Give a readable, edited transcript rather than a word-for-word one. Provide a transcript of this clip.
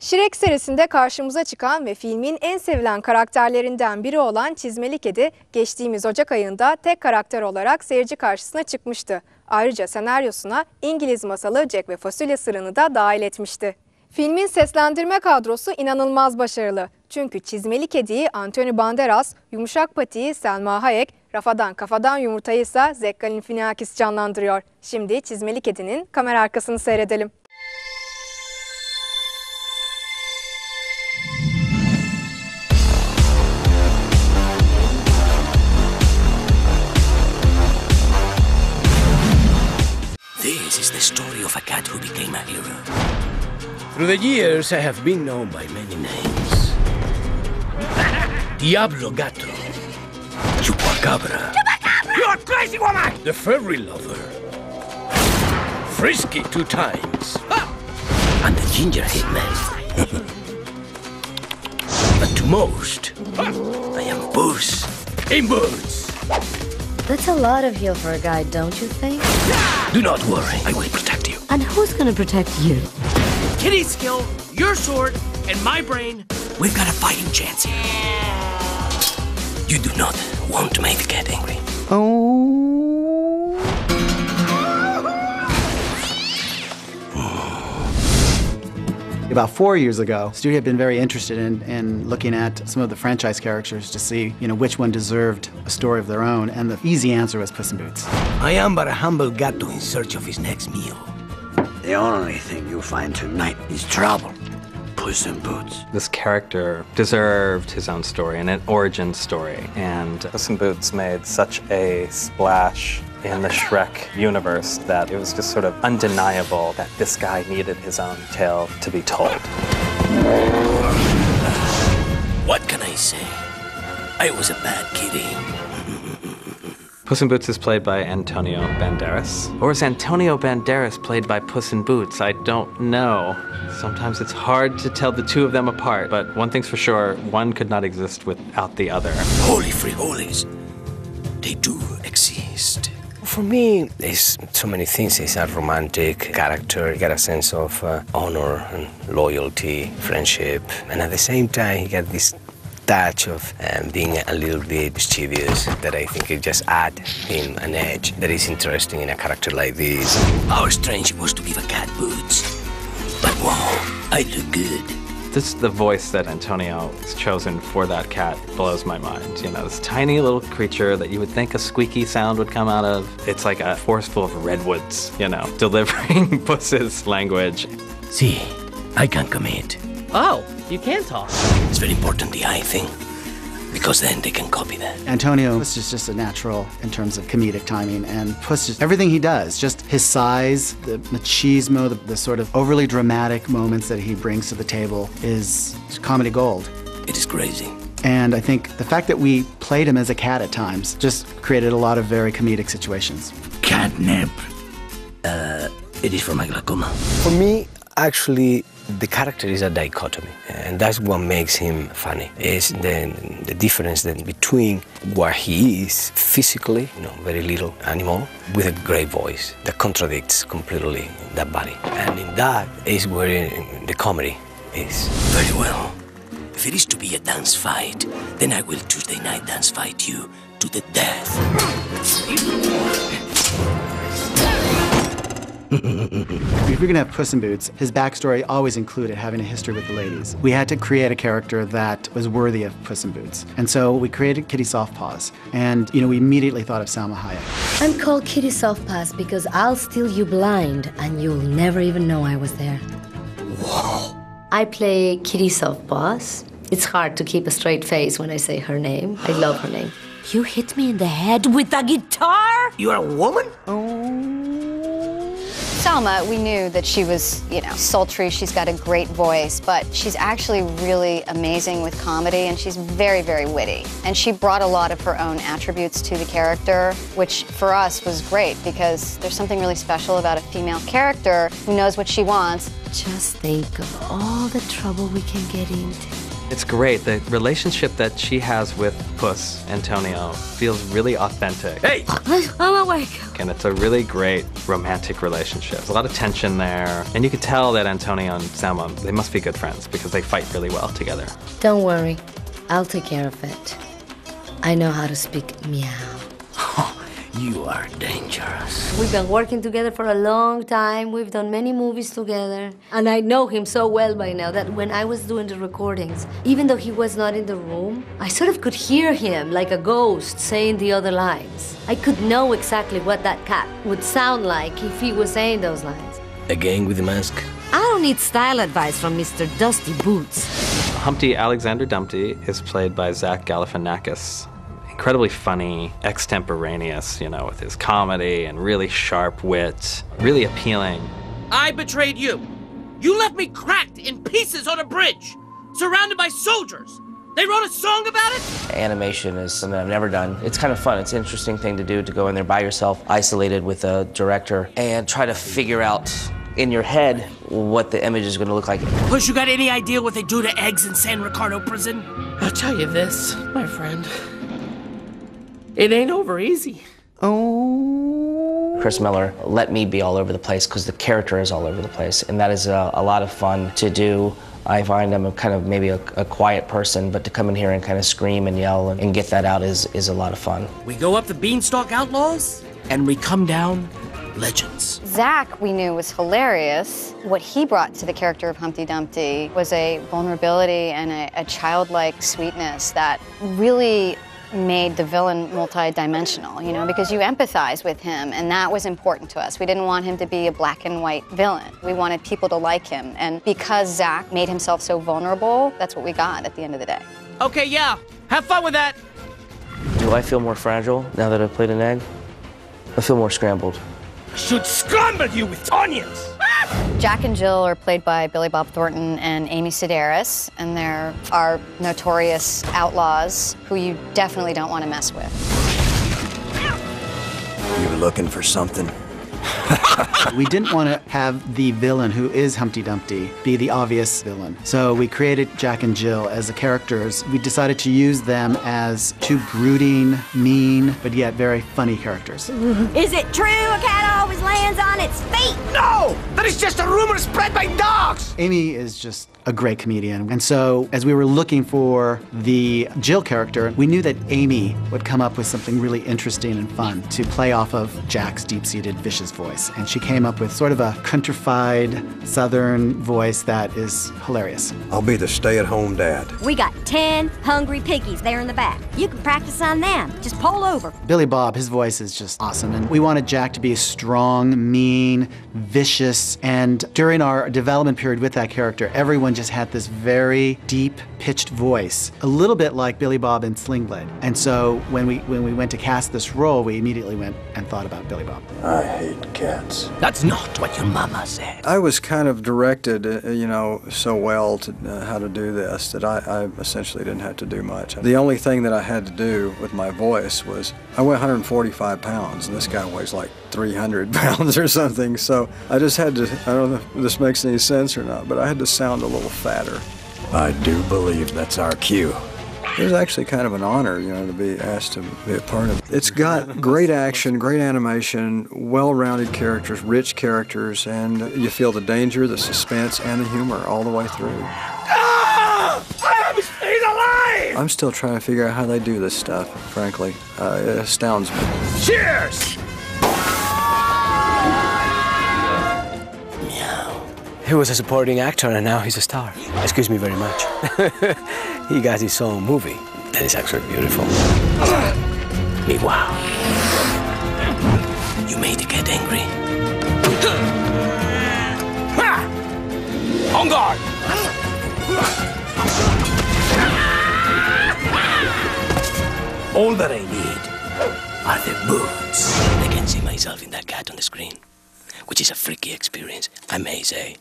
Shrek serisinde karşımıza çıkan ve filmin en sevilen karakterlerinden biri olan Çizmeli Kedi, geçtiğimiz Ocak ayında tek karakter olarak seyirci karşısına çıkmıştı. Ayrıca senaryosuna İngiliz masalı Jack ve Fasulye Sırrı'nı da dahil etmişti. Filmin seslendirme kadrosu inanılmaz başarılı. Çünkü Çizmeli Kedi'yi Anthony Banderas, Yumuşak Pati'yi Selma Hayek, Rafadan Kafadan Yumurta'yı ise Zek Galifianakis canlandırıyor. Şimdi Çizmeli Kedi'nin kamera arkasını seyredelim. This is the story of a cat who became a hero. Through the years, I have been known by many names. Diablo Gato. Chupacabra. You crazy woman! The furry lover. Frisky 2 times. And the ginger hitman. But to most, I am Puss. in boots. That's a lot of heel for a guy, don't you think? Do not worry, I will protect you. And who's gonna protect you? Kitty's skill, your sword, and my brain. We've got a fighting chance here. You do not want to make the cat angry. About 4 years ago, the studio had been very interested in looking at some of the franchise characters to see, which one deserved a story of their own, and the easy answer was Puss in Boots. I am but a humble gato in search of his next meal. The only thing you'll find tonight is trouble. Puss in Boots. This character deserved his own story and an origin story, and Puss in Boots made such a splash in the Shrek universe that it was just sort of undeniable that this guy needed his own tale to be told. What can I say? I was a bad kitty. Puss in Boots is played by Antonio Banderas. Or is Antonio Banderas played by Puss in Boots? I don't know. Sometimes it's hard to tell the two of them apart, but one thing's for sure, one could not exist without the other. Holy frijoles. They do exist. For me, there's so many things. It's a romantic character. You get a sense of honor and loyalty, friendship, and at the same time, you get this touch of being a little bit mischievous that I think it just adds him an edge that is interesting in a character like this. How strange it was to give a cat boots. But wow, I look good. Just the voice that Antonio has chosen for that cat blows my mind. This tiny little creature that you would think a squeaky sound would come out of. It's like a forest full of redwoods, delivering Puss's language. See, I can commit. Oh, you can talk. It's very important, the eye thing, because then they can copy that. Antonio was just a natural in terms of comedic timing, and Puss, just everything he does, just his size, the machismo, the sort of overly dramatic moments that he brings to the table is comedy gold. It is crazy. And I think the fact that we played him as a cat at times just created a lot of very comedic situations. Catnip. It is from my glaucoma. For me, actually, the character is a dichotomy, and that's what makes him funny. Is the difference then between what he is physically, very little animal, with a great voice that contradicts completely that body. And in that is where the comedy is. Very well. If it is to be a dance fight, then I will Tuesday night dance fight you to the death. If you're gonna have Puss in Boots, his backstory always included having a history with the ladies. We had to create a character that was worthy of Puss in Boots. And so we created Kitty Softpaws. And, we immediately thought of Salma Hayek. I'm called Kitty Softpaws because I'll steal you blind and you'll never even know I was there. Whoa. I play Kitty Softpaws. It's hard to keep a straight face when I say her name. I love her name. You hit me in the head with a guitar? You are a woman? Salma, we knew that she was, sultry, she's got a great voice, but she's actually really amazing with comedy, and she's very, very witty. And she brought a lot of her own attributes to the character, which for us was great, because there's something really special about a female character who knows what she wants. Just think of all the trouble we can get into. It's great. The relationship that she has with Puss, Antonio, feels really authentic. Hey! I'm awake. And it's a really great romantic relationship. There's a lot of tension there. And you could tell that Antonio and Selma, they must be good friends because they fight really well together. Don't worry. I'll take care of it. I know how to speak meow. You are dangerous. We've been working together for a long time. We've done many movies together. And I know him so well by now that when I was doing the recordings, even though he was not in the room, I sort of could hear him like a ghost saying the other lines. I could know exactly what that cat would sound like if he was saying those lines. Again with the mask. I don't need style advice from Mr. Dusty Boots. Humpty Alexander Dumpty is played by Zach Galifianakis. Incredibly funny, extemporaneous, you know, with his comedy and really sharp wit, really appealing. I betrayed you. You left me cracked in pieces on a bridge, surrounded by soldiers. They wrote a song about it? Animation is something I've never done. It's kind of fun. It's an interesting thing to do, to go in there by yourself, isolated with a director, and try to figure out in your head what the image is going to look like. Puss, you got any idea what they do to eggs in San Ricardo prison? I'll tell you this, my friend. It ain't over easy. Chris Miller let me be all over the place because the character is all over the place, and that is a lot of fun to do. I find I'm kind of maybe a quiet person, but to come in here and kind of scream and yell and get that out is a lot of fun. We go up the Beanstalk Outlaws, and we come down legends. Zach, we knew, was hilarious. What he brought to the character of Humpty Dumpty was a vulnerability and a childlike sweetness that really made the villain multi-dimensional, you know, because you empathize with him, and that was important to us. We didn't want him to be a black and white villain. We wanted people to like him, and because Zach made himself so vulnerable, that's what we got at the end of the day. Okay, yeah, have fun with that. Do I feel more fragile now that I've played an egg? I feel more scrambled. Should scramble you with onions! Jack and Jill are played by Billy Bob Thornton and Amy Sedaris, and they're our notorious outlaws who you definitely don't want to mess with. You looking for something? We didn't want to have the villain, who is Humpty Dumpty, be the obvious villain. So we created Jack and Jill as the characters. We decided to use them as two brooding, mean, but yet very funny characters. Is it true a cat always lands on its feet? No! That is just a rumor spread by dogs! Amy is just a great comedian. And so as we were looking for the Jill character, we knew that Amy would come up with something really interesting and fun to play off of Jack's deep-seated, vicious voice. And she came up with sort of a countrified southern voice that is hilarious. I'll be the stay-at-home dad. We got 10 hungry piggies there in the back. You can practice on them. Just pull over. Billy Bob, his voice is just awesome. And we wanted Jack to be strong, mean, vicious. And during our development period with that character, everyone just had this very deep-pitched voice, a little bit like Billy Bob in Sling Blade. And so when we went to cast this role, we immediately went and thought about Billy Bob. I hate cats. That's not what your mama said. I was kind of directed, you know, so well to how to do this that I essentially didn't have to do much. The only thing that I had to do with my voice was, I weigh 145 pounds, and this guy weighs like 300 pounds or something, so I just had to, I don't know if this makes any sense or not, but I had to sound a little fatter. I do believe that's our cue. It was actually kind of an honor, you know, to be asked to be a part of it. It's got great action, great animation, well-rounded characters, rich characters, and you feel the danger, the suspense, and the humor all the way through. Ah! He's alive! I'm still trying to figure out how they do this stuff, frankly. It astounds me. Cheers! He was a supporting actor and now he's a star. Excuse me very much. He got his own movie. That is actually beautiful. Me, wow. You made it get angry. On guard! All that I need are the boots. I can see myself in that cat on the screen, which is a freaky experience, I may say.